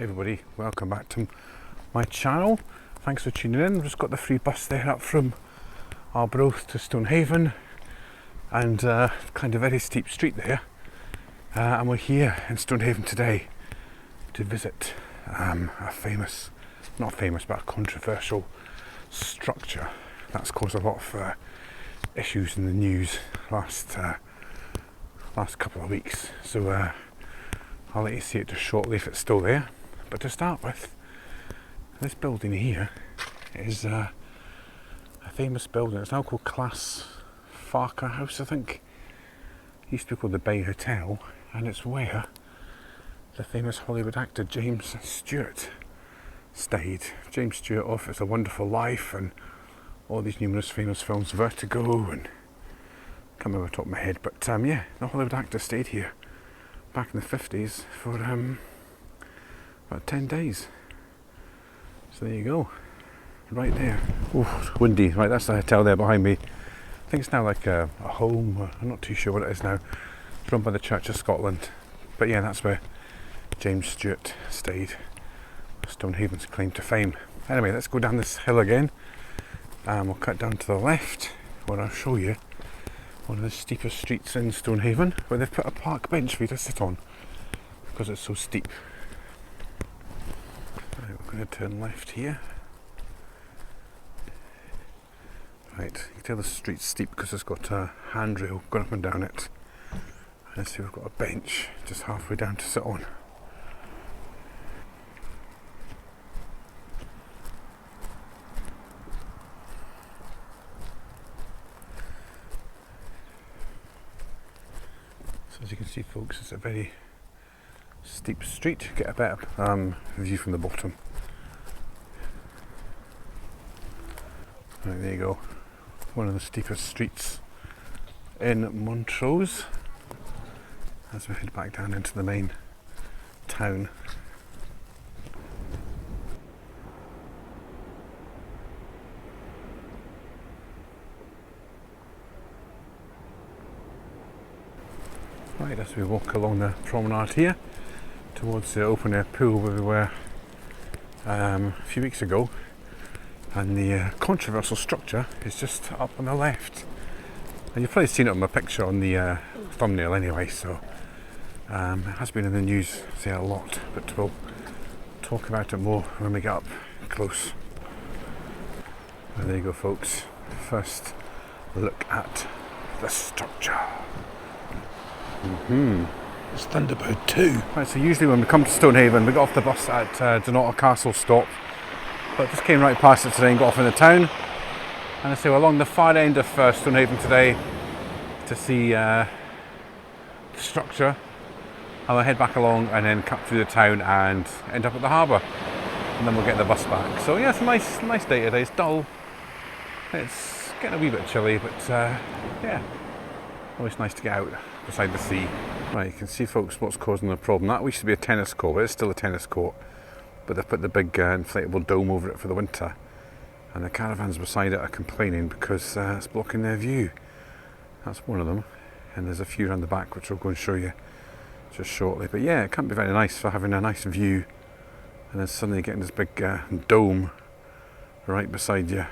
Hey everybody, welcome back to my channel. Thanks for tuning in. I've just got the free bus there up from Arbroath to Stonehaven, and kind of very steep street there. And we're here in Stonehaven today to visit a famous, not famous, but a controversial structure that's caused a lot of issues in the news last couple of weeks. So I'll let you see it just shortly if it's still there. But to start with, this building here is a famous building. It's now called Class Farquhar House, I think. It used to be called the Bay Hotel, and it's where the famous Hollywood actor James Stewart stayed. James Stewart of It's a Wonderful Life and all these numerous famous films, Vertigo, and I can't remember off the top of my head, but yeah, the Hollywood actor stayed here back in the 50s for about 10 days. So there you go, right there. Oh, windy. Right, that's the hotel there behind me. I think it's now like a home. I'm not too sure what it is now. It's run by the Church of Scotland. But yeah, that's where James Stewart stayed. Stonehaven's claim to fame. Anyway, let's go down this hill again. We'll cut down to the left, where I'll show you one of the steepest streets in Stonehaven, where they've put a park bench for you to sit on because it's so steep. Right, we're going to turn left here. Right, you can tell the street's steep because it's got a handrail going up and down it. And see, we've got a bench just halfway down to sit on. So as you can see, folks, it's a very steep street. Get a better view from the bottom. Right, there you go. One of the steepest streets in Montrose as we head back down into the main town. Right, as we walk along the promenade here towards the open air pool where we were a few weeks ago, and the controversial structure is just up on the left. And you've probably seen it on my picture on the thumbnail anyway, so it has been in the news, say, a lot, but we'll talk about it more when we get up close. And there you go, folks. First look at the structure. It's Thunderbird 2. Right, so usually when we come to Stonehaven, we got off the bus at Dunottar Castle stop, but just came right past it today and got off in the town. And so we're along the far end of Stonehaven today to see the structure. And we'll head back along and then cut through the town and end up at the harbour. And then we'll get the bus back. So yeah, it's a nice day today. It's dull. It's getting a wee bit chilly, but yeah, always nice to get out beside the sea. Right, you can see, folks, what's causing the problem. That used to be a tennis court, but it's still a tennis court. But they've put the big inflatable dome over it for the winter. And the caravans beside it are complaining because it's blocking their view. That's one of them. And there's a few around the back which I'll go and show you just shortly. But yeah, it can't be very nice for having a nice view and then suddenly getting this big dome right beside you.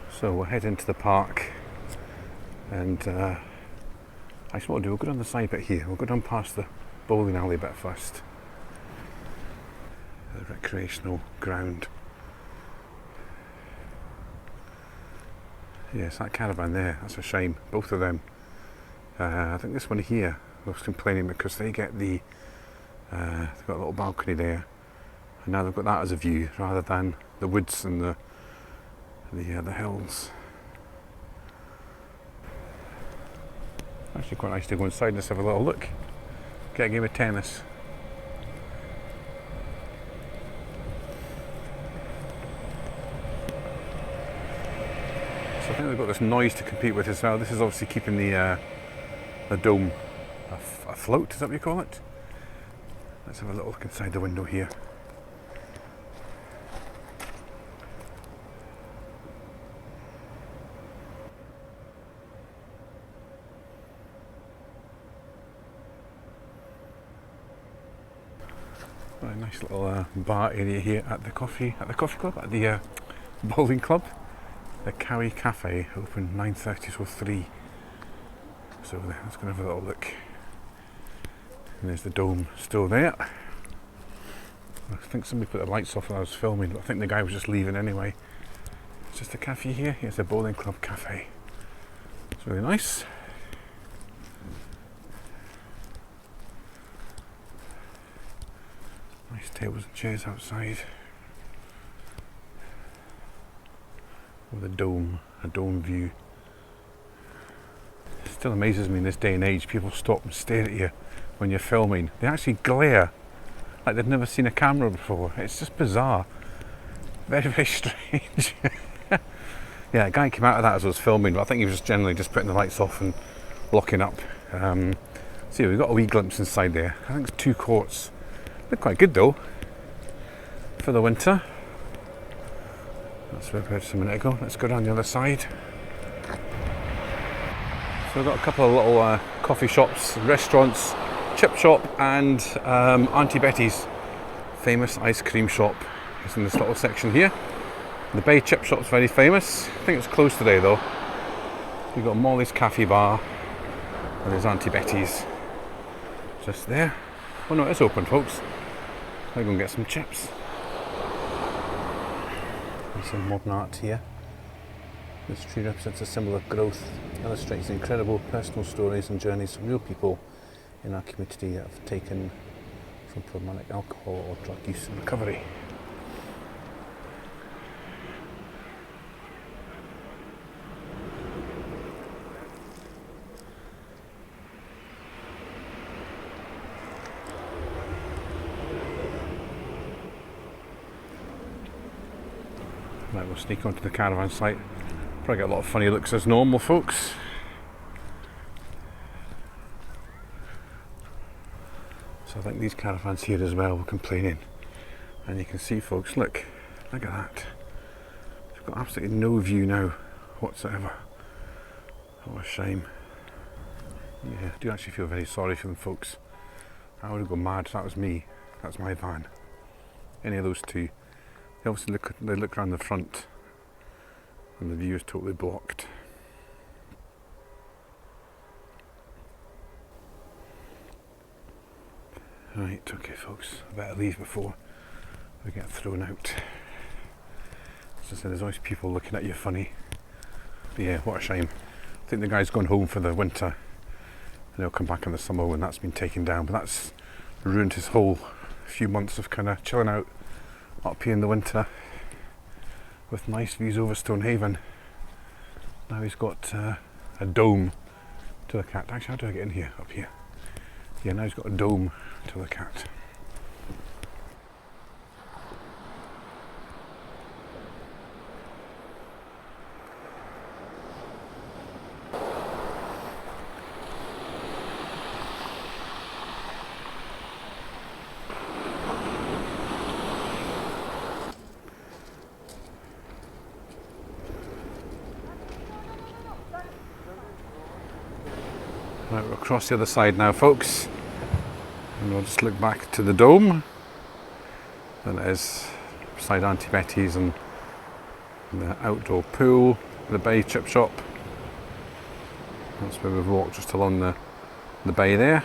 So we'll head into the park, and actually what we'll do, we'll go down the side bit here. We'll go down past the bowling alley bit first. The recreational ground. Yes, that caravan there, that's a shame, both of them. I think this one here was complaining because they get they've got a little balcony there, and now they've got that as a view rather than the woods and the hills. Actually quite nice to go inside and just have a little look, get a game of tennis. So I think they've got this noise to compete with as well. This is obviously keeping the dome afloat, is that what you call it? Let's have a little look inside the window here. A nice little bar area here at the coffee club, at the bowling club. The Cowie Cafe, open 9:30 till 3. So let's go and have a little look. And there's the dome still there. I think somebody put the lights off when I was filming, but I think the guy was just leaving anyway. It's just a cafe here. Here's the bowling club cafe. It's really nice. Nice tables and chairs outside. With a dome view. It still amazes me in this day and age, people stop and stare at you when you're filming. They actually glare like they've never seen a camera before. It's just bizarre. Very, very strange. Yeah, a guy came out of that as I was filming, but I think he was just generally just putting the lights off and locking up. So yeah, we've got a wee glimpse inside there. I think it's 2 courts. Look quite good though for the winter. That's where we had a minute ago. Let's go down the other side. So we've got a couple of little coffee shops, restaurants, chip shop, and Auntie Betty's famous ice cream shop is in this little section here. The Bay chip shop's very famous. I think it's closed today though. We've got Molly's Cafe Bar, and there's Auntie Betty's just there. Oh no, it's open, folks. I'll go and get some chips. Some modern art here. This tree represents a symbol of growth, illustrates the incredible personal stories and journeys from real people in our community that have taken from problematic alcohol or drug use and recovery. Right, we'll sneak onto the caravan site. Probably get a lot of funny looks as normal, folks. So I think these caravans here as well were complaining. And you can see, folks, look at that. They've got absolutely no view now whatsoever. What a shame. Yeah, I do actually feel very sorry for them, folks. I would have gone mad if that was me. That's my van. Any of those two. They obviously look around the front and the view is totally blocked. Right, okay folks, I better leave before we get thrown out. As I said, there's always people looking at you funny. But yeah, what a shame. I think the guy's gone home for the winter and he'll come back in the summer when that's been taken down, but that's ruined his whole few months of kind of chilling out up here in the winter with nice views over Stonehaven. Now he's got a dome to look at. Actually, how do I get in here? Up here. Yeah, now he's got a dome to look at. Right, we're across the other side now, folks, and we'll just look back to the dome. That is beside Auntie Betty's and the outdoor pool, the Bay chip shop. That's where we've walked, just along the bay there.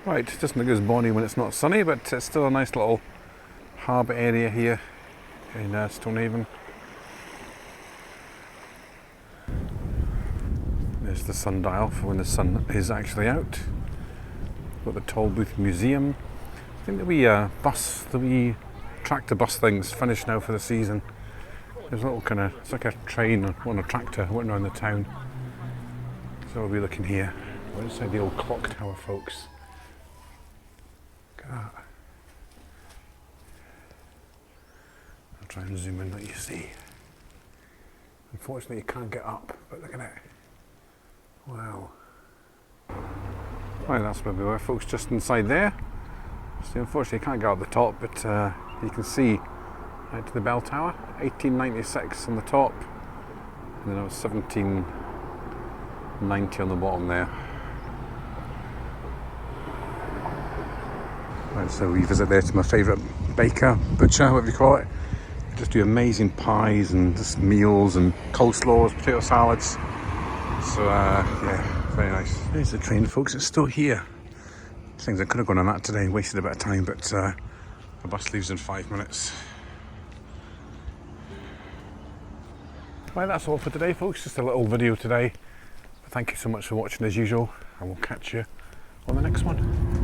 Right, it doesn't look as bonny when it's not sunny, but it's still a nice little harbour area here in Stonehaven. There's the sundial for when the sun is actually out. Got the Tollbooth Museum. I think the wee tractor bus thing's finished now for the season. There's a little kind of, it's like a train on a tractor went around the town. So we'll be looking here. We're inside the old clock tower, folks. Look at that. I'll try and zoom in, let you see. Unfortunately you can't get up, but look at it. Wow. Right, that's where we were, folks, just inside there. So unfortunately you can't get out the top, but you can see out to the bell tower. 1896 on the top, and then it was 1790 on the bottom there. Right, so we visit there to my favourite baker, butcher, whatever you call it. They just do amazing pies and just meals and coleslaws, potato salads. So yeah, very nice. There's the train, folks, it's still here. Things I could have gone on that today, wasted a bit of time, but the bus leaves in 5 minutes. Right, that's all for today, folks. Just a little video today. But thank you so much for watching as usual, and we'll catch you on the next one.